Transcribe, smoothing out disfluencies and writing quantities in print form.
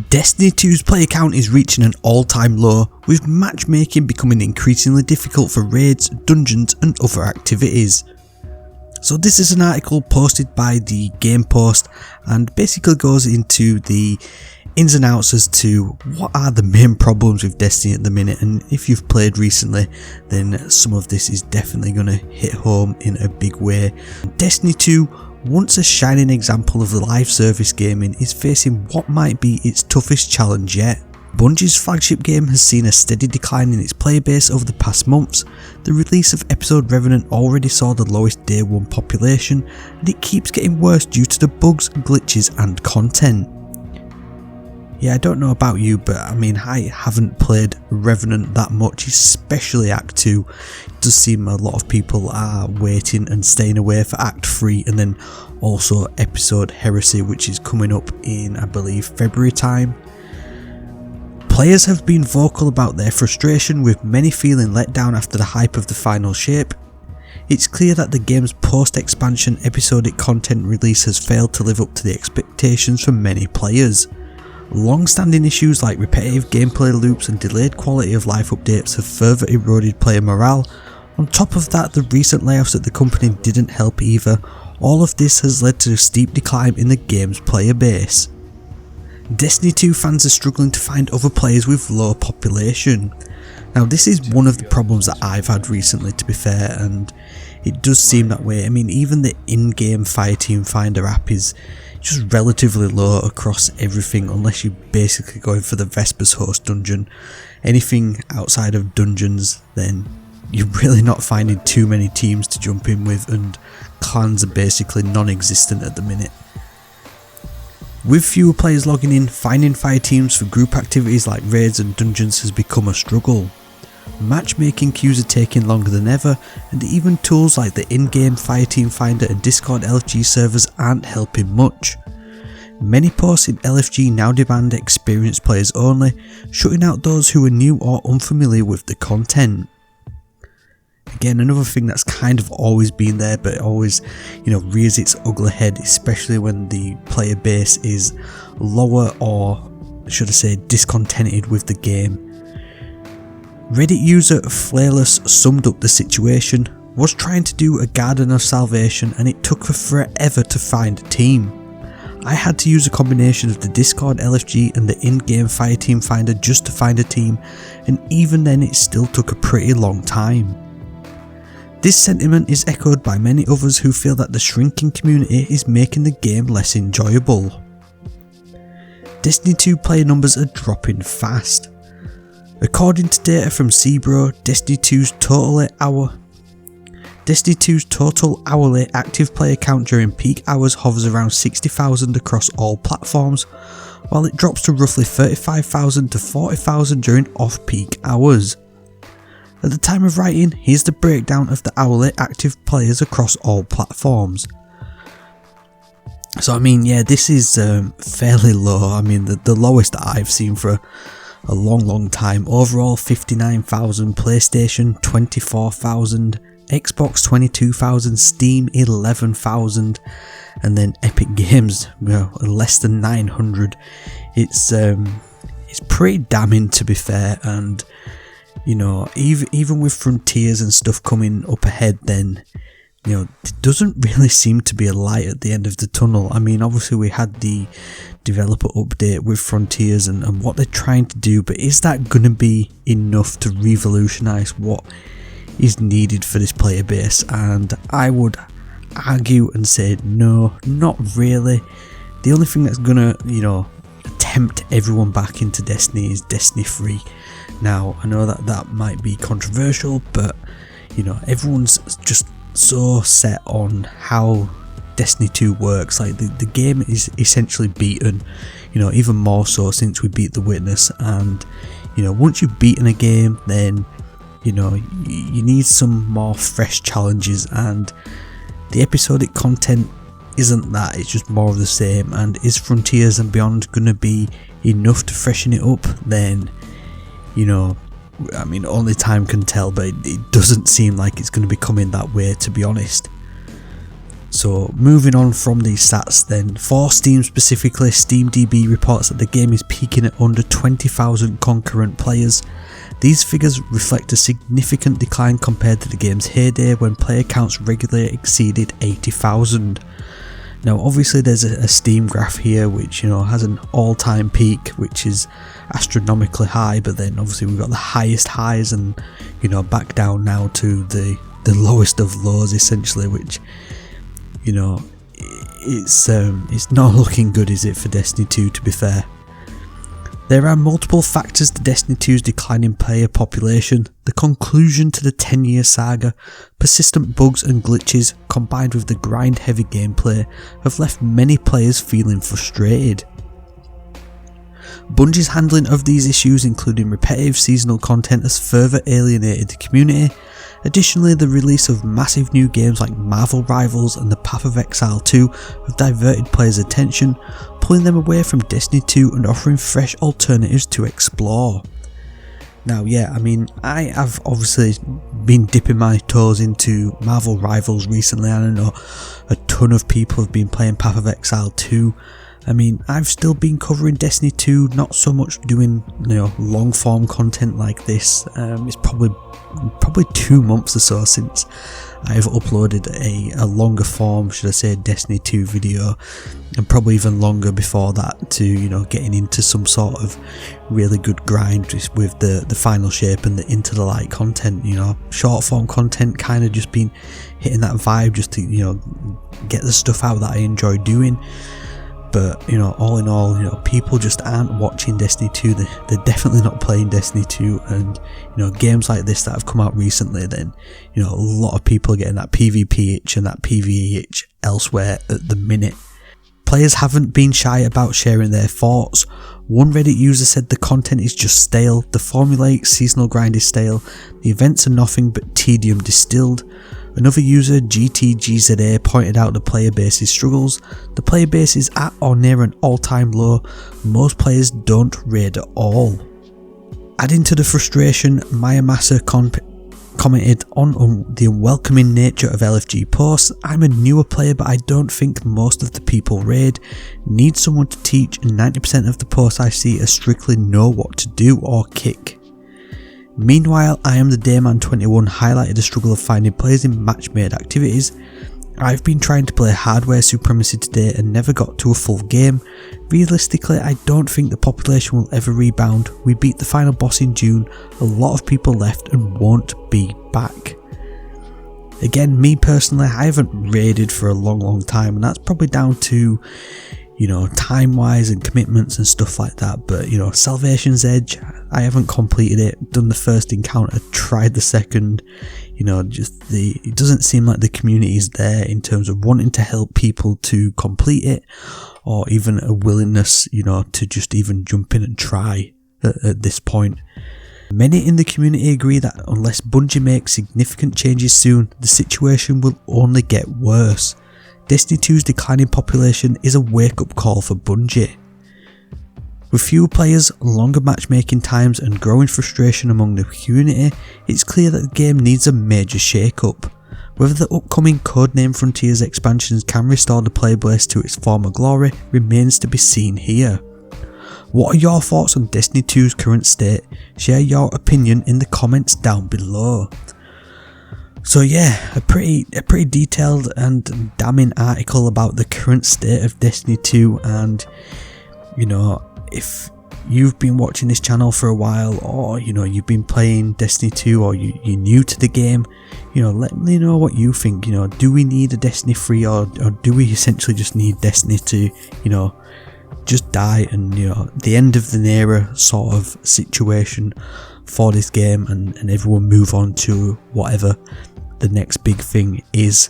Destiny 2's player count is reaching an all-time low, with matchmaking becoming increasingly difficult for raids, dungeons and other activities. So this is an article posted by the Game Post and basically goes into the ins and outs as to what are the main problems with Destiny at the minute, and if you've played recently then some of this is definitely going to hit home in a big way. Destiny 2, once a shining example of live service gaming, is facing what might be its toughest challenge yet. Bungie's flagship game has seen a steady decline in its player base over the past months. The release of Episode Revenant already saw the lowest day one population, and it keeps getting worse due to the bugs, glitches and content. Yeah, I don't know about you, but I mean, I haven't played Revenant that much, especially Act 2. It does seem a lot of people are waiting and staying away for Act 3, and then also Episode Heresy, which is coming up in, I believe, February time. Players have been vocal about their frustration, with many feeling let down after the hype of the final shape. It's clear that the game's post-expansion episodic content release has failed to live up to the expectations from many players. Long-standing issues like repetitive gameplay loops and delayed quality of life updates have further eroded player morale. On top of that, the recent layoffs at the company didn't help either. All of this has led to a steep decline in the game's player base. Destiny 2 fans are struggling to find other players with low population. Now this is one of the problems that I've had recently, to be fair, and it does seem that way. I mean, even the in-game Fireteam Finder app is just relatively low across everything, unless you're basically going for the Vespers Host dungeon. Anything outside of dungeons, then you're really not finding too many teams to jump in with, and clans are basically non-existent at the minute. With fewer players logging in, finding fire teams for group activities like raids and dungeons has become a struggle. Matchmaking queues are taking longer than ever, and even tools like the in-game Fireteam Finder and Discord LFG servers aren't helping much. Many posts in LFG now demand experienced players only, shutting out those who are new or unfamiliar with the content. Again, another thing that's kind of always been there, but it always, rears its ugly head, especially when the player base is lower, or should I say discontented with the game. Reddit user Flairless summed up the situation: "Was trying to do a Garden of Salvation and it took forever to find a team. I had to use a combination of the Discord LFG and the in-game Fireteam Finder just to find a team, and even then it still took a pretty long time." This sentiment is echoed by many others who feel that the shrinking community is making the game less enjoyable. Destiny 2 player numbers are dropping fast. According to data from Cbro, Destiny 2's total hourly active player count during peak hours hovers around 60,000 across all platforms, while it drops to roughly 35,000 to 40,000 during off-peak hours. At the time of writing, here's the breakdown of the hourly active players across all platforms. So I mean, yeah, this is fairly low. I mean, the lowest that I've seen for a long time. Overall 59,000, PlayStation 24,000, Xbox 22,000, Steam 11,000, and then Epic Games, less than 900. It's pretty damning, to be fair, and even with Frontiers and stuff coming up ahead, then it doesn't really seem to be a light at the end of the tunnel. I mean, obviously we had the developer update with Frontiers and what they're trying to do, but is that going to be enough to revolutionise what is needed for this player base? And I would argue and say no, not really. The only thing that's going to, tempt everyone back into Destiny is Destiny 3. Now, I know that might be controversial, but everyone's just so set on how Destiny 2 works. Like the game is essentially beaten, even more so since we beat The Witness, and once you've beaten a game, then you need some more fresh challenges, and the episodic content isn't that. It's just more of the same. And is Frontiers and Beyond going to be enough to freshen it up? Then I mean, only time can tell, but it doesn't seem like it's going to be coming that way, to be honest. So moving on from these stats then, for Steam specifically, SteamDB reports that the game is peaking at under 20,000 concurrent players. These figures reflect a significant decline compared to the game's heyday when player counts regularly exceeded 80,000. Now obviously there's a Steam graph here which has an all-time peak which is astronomically high, but then obviously we've got the highest highs and back down now to the lowest of lows essentially, which it's not looking good, is it, for Destiny 2, to be fair. There are multiple factors to Destiny 2's declining player population. The conclusion to the 10-year saga, persistent bugs and glitches, combined with the grind-heavy gameplay, have left many players feeling frustrated. Bungie's handling of these issues, including repetitive seasonal content, has further alienated the community. Additionally, the release of massive new games like Marvel Rivals and the Path of Exile 2 have diverted players' attention, pulling them away from Destiny 2 and offering fresh alternatives to explore. Now I have obviously been dipping my toes into Marvel Rivals recently, and I know a ton of people have been playing Path of Exile 2. I've still been covering Destiny 2, not so much doing long form content like this. It's probably 2 months or so since I've uploaded a longer form, should I say, Destiny 2 video, and probably even longer before that to getting into some sort of really good grind just with the final shape and the Into the Light content. Short form content, kind of just been hitting that vibe just to get the stuff out that I enjoy doing. But all in all, people just aren't watching Destiny 2. They're definitely not playing Destiny 2, and games like this that have come out recently, then a lot of people are getting that PvP itch and that PvE itch elsewhere at the minute. Players haven't been shy about sharing their thoughts. One Reddit user said the content is just stale, the formulaic seasonal grind is stale, the events are nothing but tedium distilled. Another user, GTGZA, pointed out the player base's struggles. The player base is at or near an all-time low. Most players don't raid at all. Adding to the frustration, Maya Massa commented on the unwelcoming nature of LFG posts. I'm a newer player, but I don't think most of the people raid. Need someone to teach, and 90% of the posts I see are strictly know what to do or kick. Meanwhile, I Am the Dayman 21 highlighted the struggle of finding players in match-made activities. I've been trying to play Hardware Supremacy today and never got to a full game. Realistically, I don't think the population will ever rebound. We beat the final boss in June, a lot of people left and won't be back. Again, me personally, I haven't raided for a long time, and that's probably down to time wise and commitments and stuff like that. But Salvation's Edge, I haven't completed it, done the first encounter, tried the second. It doesn't seem like the community is there in terms of wanting to help people to complete it, or even a willingness to just even jump in and try at this point. Many in the community agree that unless Bungie makes significant changes soon, the situation will only get worse. Destiny 2's declining population is a wake-up call for Bungie. With fewer players, longer matchmaking times and growing frustration among the community, it's clear that the game needs a major shake-up. Whether the upcoming Codename Frontiers expansions can restore the player base to its former glory remains to be seen here. What are your thoughts on Destiny 2's current state? Share your opinion in the comments down below. So yeah, a pretty detailed and damning article about the current state of Destiny 2, and if you've been watching this channel for a while, or you've been playing Destiny 2, or you're new to the game, let me know what you think. Do we need a Destiny 3, or do we essentially just need Destiny to just die, and the end of the era sort of situation for this game, and everyone move on to whatever the next big thing is.